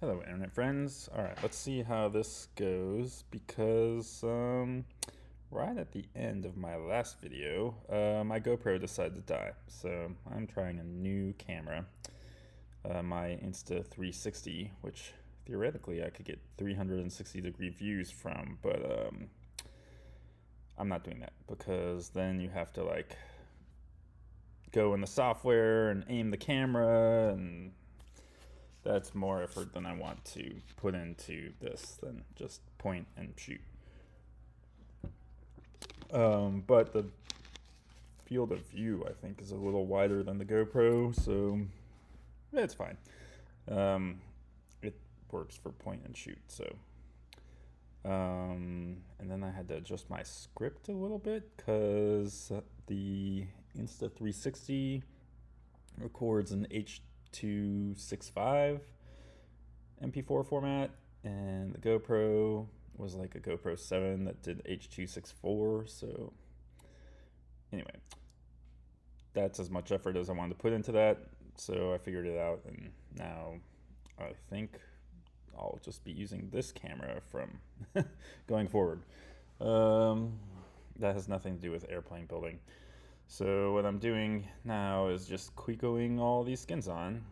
Hello, internet friends. All right, let's see how this goes because right at the end of my last video, my GoPro decided to die. So I'm trying a new camera, my Insta360, which theoretically I could get 360-degree views from, but I'm not doing that because then you have to like go in the software and aim the camera, and that's more effort than I want to put into this than just point and shoot. But the field of view, I think, is a little wider than the GoPro, so it's fine. It works for point and shoot, so. And then I had to adjust my script a little bit because the Insta360 records in H.265 MP4 format, and the GoPro was like a GoPro 7 that did H.264. So anyway, that's as much effort as I wanted to put into that, so I figured it out, and now I think I'll just be using this camera from going forward. That has nothing to do with airplane building. So what I'm doing now is just clecoing all these skins on.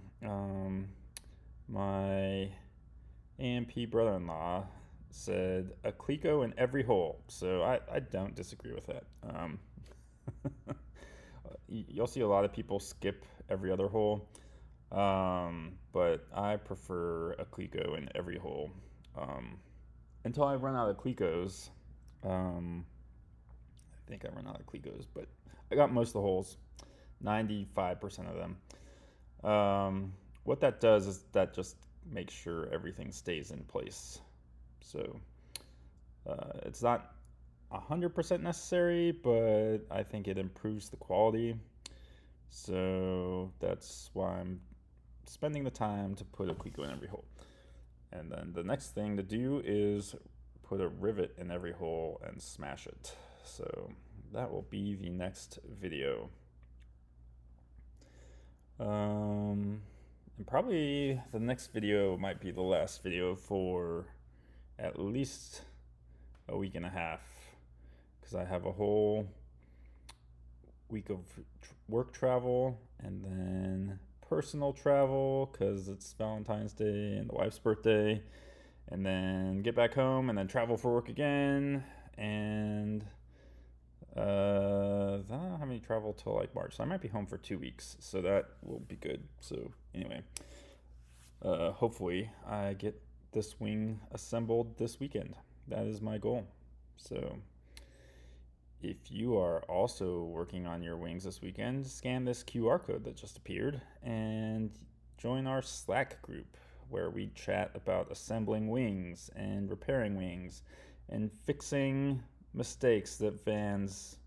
My AMP brother-in-law said a cleco in every hole, so I don't disagree with that. You'll see a lot of people skip every other hole, but I prefer a cleco in every hole until I run out of clecos. I think I run out of clecos, but I got most of the holes, 95% of them. What that does is that just makes sure everything stays in place. So it's not 100% necessary, but I think it improves the quality. So that's why I'm spending the time to put a cleco in every hole. And then the next thing to do is put a rivet in every hole and smash it. So that will be the next video. And probably the next video might be the last video for at least a week and a half, because I have a whole week of work travel and then personal travel because it's Valentine's Day and the wife's birthday, and then get back home and then travel for work again, and I don't have any travel till like March, so I might be home for 2 weeks, so that will be good. So anyway, hopefully I get this wing assembled this weekend. That is my goal. So if you are also working on your wings this weekend, scan this QR code that just appeared and join our Slack group where we chat about assembling wings and repairing wings and fixing mistakes that Vans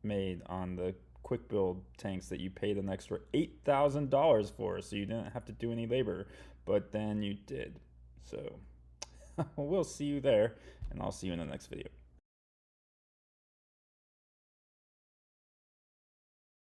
made on the quick build tanks that you paid an extra $8,000 for, so you didn't have to do any labor, but then you did. So we'll see you there, and I'll see you in the next video.